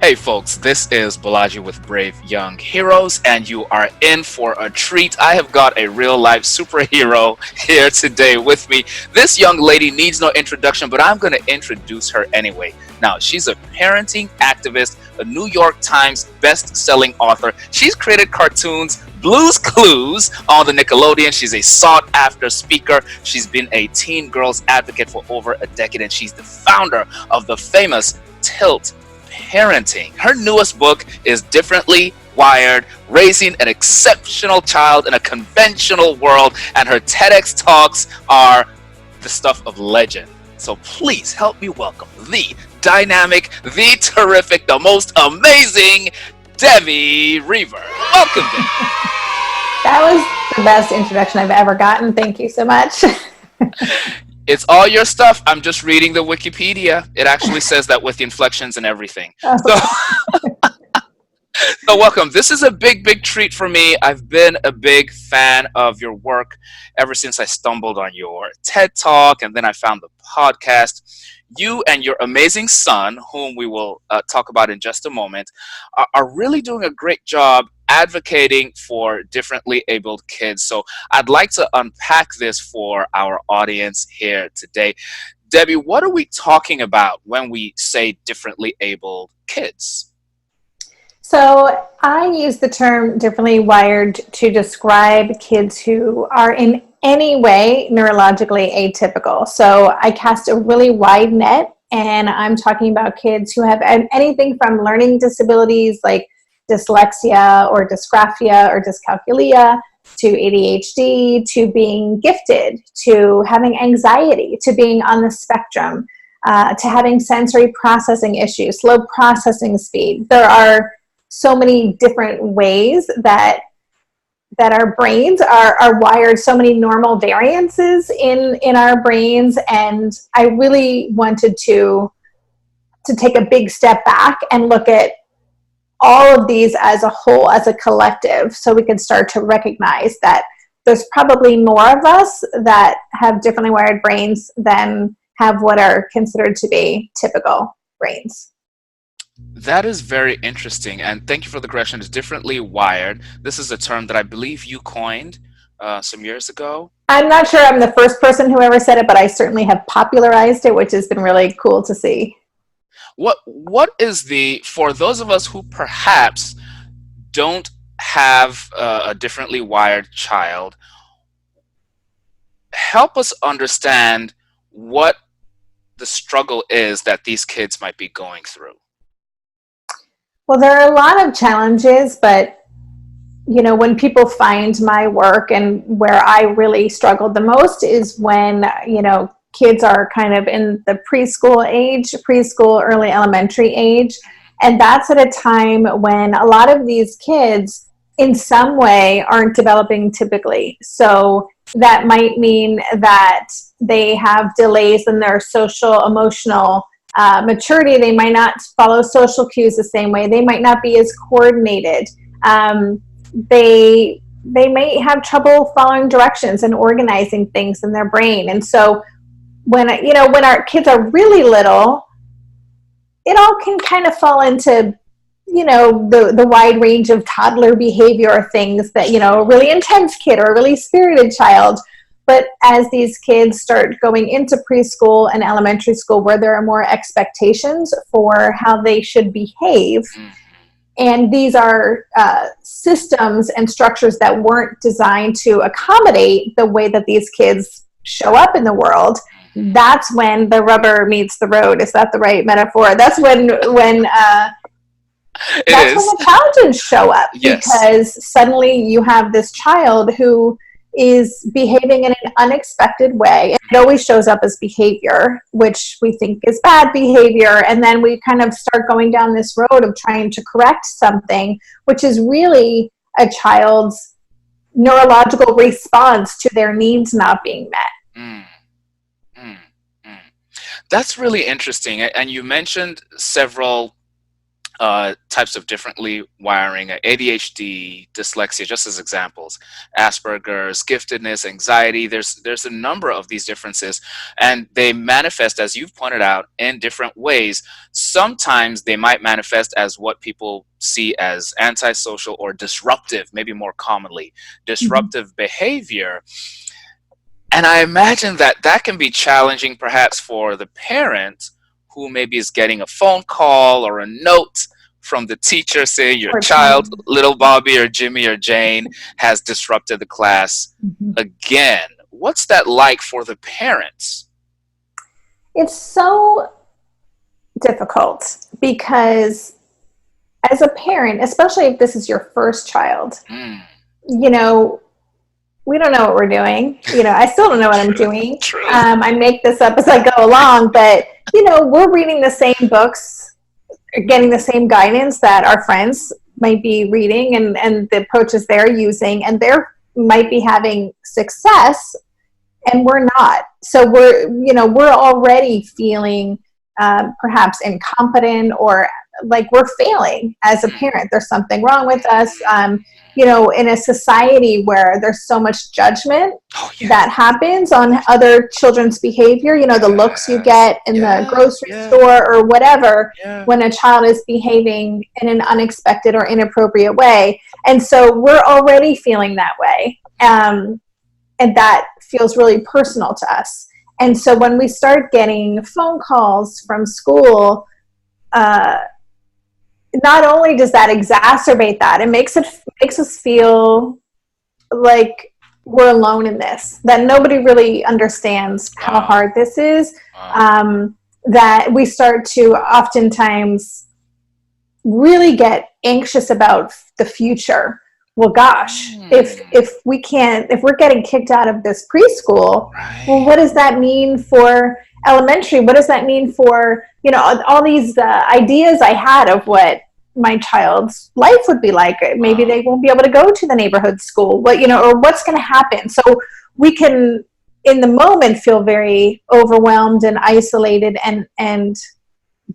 Hey folks, this is Balaji with Brave Young Heroes, and you are in for a treat. I have got a real life superhero here today with me. This young lady needs no introduction, but I'm going to introduce her anyway. Now, she's a parenting activist, a New York Times best-selling author. She's created cartoons Blue's Clues on the Nickelodeon. She's a sought-after speaker. She's been a teen girls advocate for over a decade, and she's the founder of the famous Tilt Parenting. Her newest book is Differently Wired, Raising an Exceptional Child in a Conventional World, and her TEDx talks are the stuff of legend. So please help me welcome the dynamic, the terrific, the most amazing Debbie Reber. Welcome, Debbie. That was the best introduction I've ever gotten. Thank you so much. It's all your stuff. I'm just reading the Wikipedia. It actually says that with the inflections and everything. So welcome. This is a big, big treat for me. I've been a big fan of your work ever since I stumbled on your TED Talk, and then I found the podcast. You and your amazing son, whom we will talk about in just a moment, are really doing a great job advocating for differently abled kids. So I'd like to unpack this for our audience here today. Debbie, what are we talking about when we say differently abled kids? So I use the term differently wired to describe kids who are in any way neurologically atypical. So I cast a really wide net, and I'm talking about kids who have anything from learning disabilities like dyslexia or dysgraphia or dyscalculia to ADHD, to being gifted, to having anxiety, to being on the spectrum, to having sensory processing issues, slow processing speed. There are so many different ways that our brains are wired, so many normal variances in our brains, and I really wanted to take a big step back and look at all of these as a whole, as a collective, so we could start to recognize that there's probably more of us that have differently wired brains than have what are considered to be typical brains. That is very interesting, and thank you for the correction. It's differently wired. This is a term that I believe you coined some years ago. I'm not sure I'm the first person who ever said it, but I certainly have popularized it, which has been really cool to see. What is for those of us who perhaps don't have a differently wired child, help us understand what the struggle is that these kids might be going through. Well, there are a lot of challenges, but when people find my work, and where I really struggled the most is when, kids are kind of in the preschool, early elementary age. And that's at a time when a lot of these kids in some way aren't developing typically. So that might mean that they have delays in their social, emotional maturity. They might not follow social cues the same way. They might not be as coordinated. They may have trouble following directions and organizing things in their brain. And so when our kids are really little, it all can kind of fall into the wide range of toddler behavior or things that a really intense kid or a really spirited child. But as these kids start going into preschool and elementary school, where there are more expectations for how they should behave, and these are systems and structures that weren't designed to accommodate the way that these kids show up in the world, that's when the rubber meets the road. Is that the right metaphor? That's when the challenges show up. Yes. Because suddenly you have this child who is behaving in an unexpected way. It always shows up as behavior, which we think is bad behavior. And then we kind of start going down this road of trying to correct something, which is really a child's neurological response to their needs not being met. That's really interesting. And you mentioned several types of differently wiring, ADHD, dyslexia, just as examples, Asperger's, giftedness, anxiety. There's a number of these differences, and they manifest, as you've pointed out, in different ways. Sometimes they might manifest as what people see as antisocial or disruptive, maybe more commonly, Mhm. disruptive behavior. And I imagine that that can be challenging perhaps for the parent who maybe is getting a phone call or a note from the teacher saying your Or child, time. little Bobby or Jimmy or Jane, has disrupted the class Mhm. again. What's that like for the parents? It's so difficult because as a parent, especially if this is your first child, Mm, you know, we don't know what we're doing. I still don't know what I'm truth, doing. truth. I make this up as I go along, but we're reading the same books, getting the same guidance that our friends might be reading, and the approaches they're using, and they're might be having success, and we're not. So we're already feeling perhaps incompetent, or like we're failing as a Mm, parent. There's something wrong with us. In a society where there's so much judgment oh, that yes. happens on other children's behavior, the looks you Yes. get in the Yeah. grocery Yeah. store or whatever, Yeah. when a child is behaving in an unexpected or inappropriate way. And so we're already feeling that way. And that feels really personal to us. And so when we start getting phone calls from school, uh, not only does that exacerbate that, it makes us feel like we're alone in this, that nobody really understands how Wow. hard this is. Wow. Um, that we start to oftentimes really get anxious about the future. Well, gosh, if Mm, if we can't, if we're getting kicked out of this preschool, well, right. what does that mean for elementary? What does that mean for all these ideas I had of what my child's life would be like? Maybe Wow. they won't be able to go to the neighborhood school. Or what's going to happen? So we can, in the moment, feel very overwhelmed and isolated, and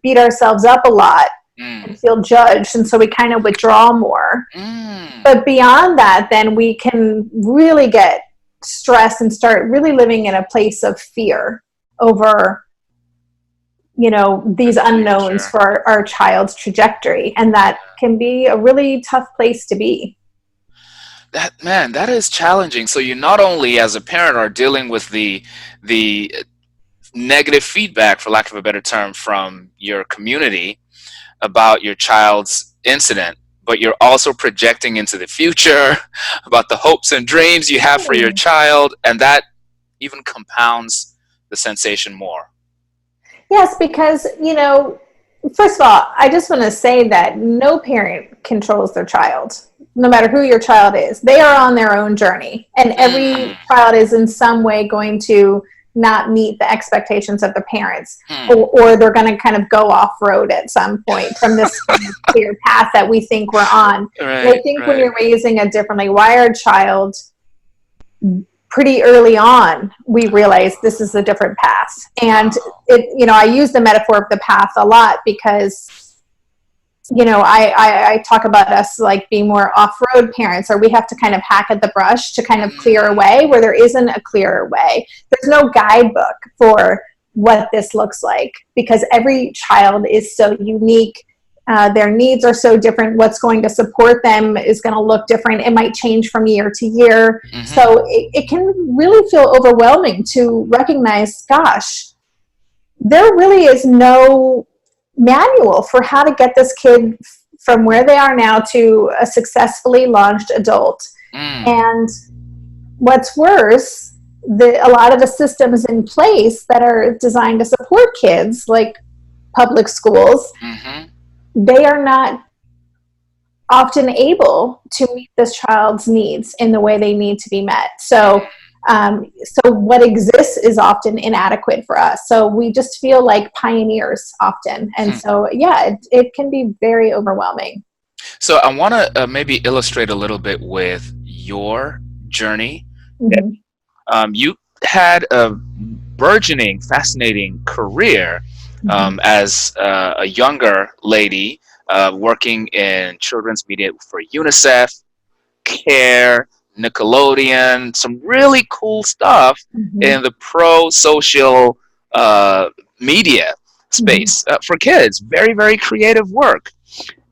beat ourselves up a lot Mm, and feel judged, and so we kind of withdraw more. mm. But beyond that, then we can really get stressed and start really living in a place of fear over The these unknowns future. for our child's trajectory, and that can be a really tough place to be. That man, that is challenging. So you not only as a parent are dealing with the negative feedback, for lack of a better term, from your community about your child's incident, but you're also projecting into the future about the hopes and dreams you have for your child, and that even compounds the sensation more. Yes, because first of all, I just want to say that no parent controls their child, no matter who your child is. They are on their own journey, and Mm, every child is in some way going to not meet the expectations of the parents, hmm. or they're going to kind of go off road at some point from this kind of clear path that we think we're on. And I Right, think when right. you're raising a differently wired child, pretty early on we realized this is a different path. And Wow. I use the metaphor of the path a lot because I talk about us like being more off-road parents, or we have to kind of hack at the brush to kind of clear a Mm, way where there isn't a clearer way. There's no guidebook for what this looks like because every child is so unique. Their needs are so different. What's going to support them is going to look different. It might change from year to year. hmm. So it can really feel overwhelming to recognize, gosh, there really is no manual for how to get this kid from where they are now to a successfully launched adult. Mm, And what's worse, a lot of the systems in place that are designed to support kids, like public schools, hmm. they are not often able to meet this child's needs in the way they need to be met. So what exists is often inadequate for us. So we just feel like pioneers often. And Hmm. so, yeah, it can be very overwhelming. So I want to maybe illustrate a little bit with your journey. Mm-hmm. You had a burgeoning, fascinating career Mm-hmm. as a younger lady. working in children's media for UNICEF, Care, Nickelodeon, some really cool stuff Mhm. in the pro social uh, media Mhm. space for kids. Very, very creative work.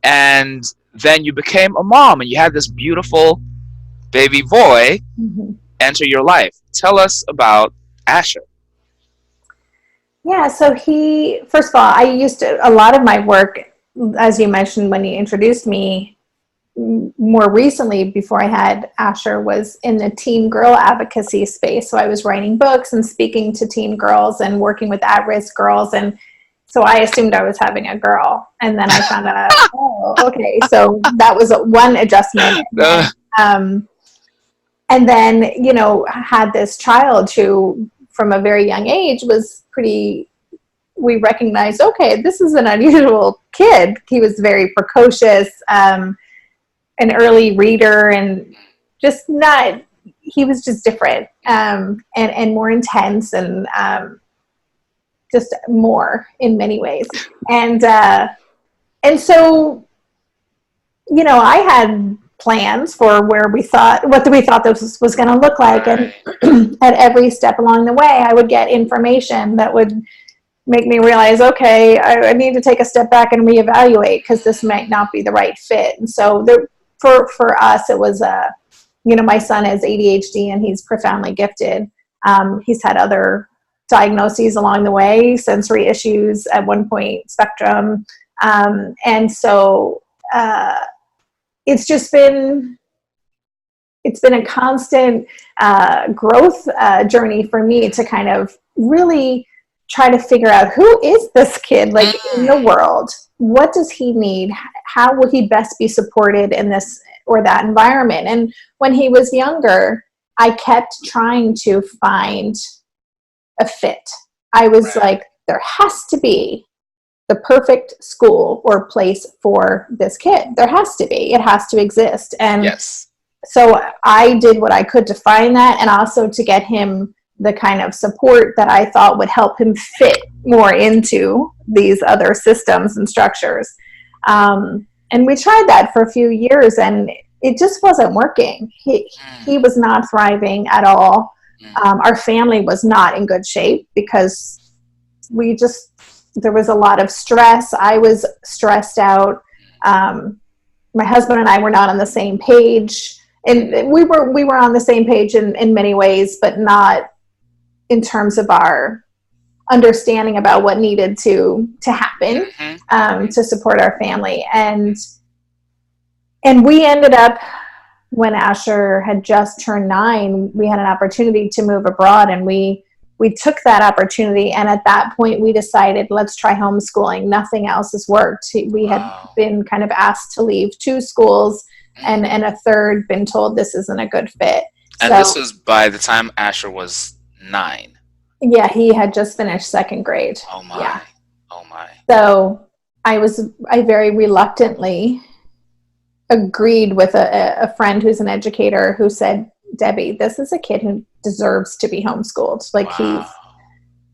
And then you became a mom and you had this beautiful baby boy Mhm. enter your life. Tell us about Asher. Yeah, so first of all, I used to, a lot of my work, as you mentioned when you introduced me, more recently before I had Asher, was in the teen girl advocacy space. So I was writing books and speaking to teen girls and working with at-risk girls. And so I assumed I was having a girl. And then I found out, oh, okay. So that was one adjustment. Uh, And then, had this child who, from a very young age, was pretty, we recognized, okay, this is an unusual kid. He was very precocious, an early reader, and just not, he was just different, and more intense, and just more in many ways. And so, I had plans for what we thought this was going to look like. And right. at every step along the way, I would get information that would make me realize, okay, I need to take a step back and reevaluate, because this might not be the right fit. And so for us, it was my son has ADHD and he's profoundly gifted. He's had other diagnoses along the way, sensory issues at one point, spectrum. And so it's just been it's been a constant growth journey for me to kind of really try to figure out, who is this kid, like, in the world? What does he need? How will he best be supported in this or that environment? And when he was younger, I kept trying to find a fit. I was Right. like, there has to be the perfect school or place for this kid. There has to be. It has to exist. And Yes. so I did what I could to find that, and also to get him the kind of support that I thought would help him fit more into these other systems and structures. And we tried that for a few years, and it just wasn't working. He Mm, was not thriving at all. mm, Our family was not in good shape, because there was a lot of stress. I was stressed out. My husband and I were not on the same page, and we were on the same page in many ways, but not in terms of our understanding about what needed to happen, mhm, mhm. to support our family. And we ended up, when Asher had just turned 9, we had an opportunity to move abroad, and we took that opportunity. And at that point, we decided, let's try homeschooling. Nothing else has worked. We had Wow. been kind of asked to leave 2 schools, and Mm. a third been told this isn't a good fit. And this So was by the time Asher was 9. yeah, he had just finished 2nd grade. Oh my. Yeah. Oh my. So I very reluctantly agreed with a friend who's an educator, who said, Debbie, this is a kid who deserves to be homeschooled. Like, Wow.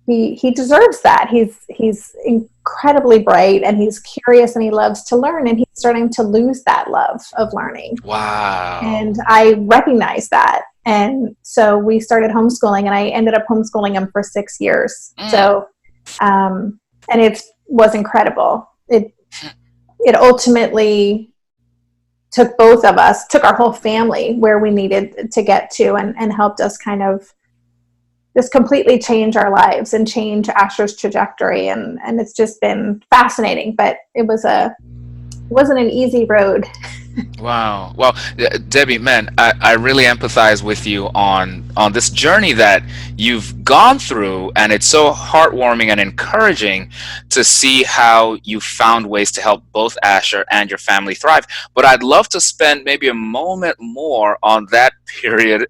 he deserves that. He's incredibly bright, and he's curious, and he loves to learn, and he's starting to lose that love of learning. Wow. And I recognized that. And so we started homeschooling, and I ended up homeschooling him for 6 years. Mm. So, and it was incredible. It ultimately took our whole family where we needed to get to, and helped us kind of just completely change our lives and change Asher's trajectory. And it's just been fascinating, but it wasn't an easy road. Wow. Well, Debbie, man, I really empathize with you on this journey that you've gone through, and it's so heartwarming and encouraging to see how you found ways to help both Asher and your family thrive. But I'd love to spend maybe a moment more on that period,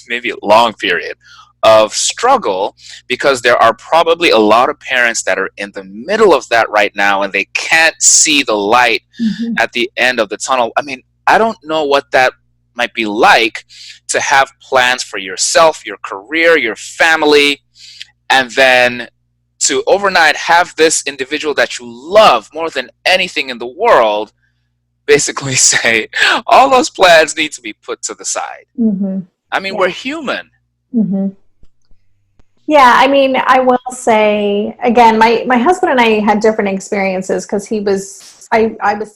maybe a long period of struggle, because there are probably a lot of parents that are in the middle of that right now and they can't see the light Mm-hmm. at the end of the tunnel. I mean, I don't know what that might be like to have plans for yourself, your career, your family, and then to overnight have this individual that you love more than anything in the world basically say all those plans need to be put to the side. Mm-hmm. I mean, Yeah. we're human. Mm-hmm. Yeah, I mean, I will say again, my husband and I had different experiences because I was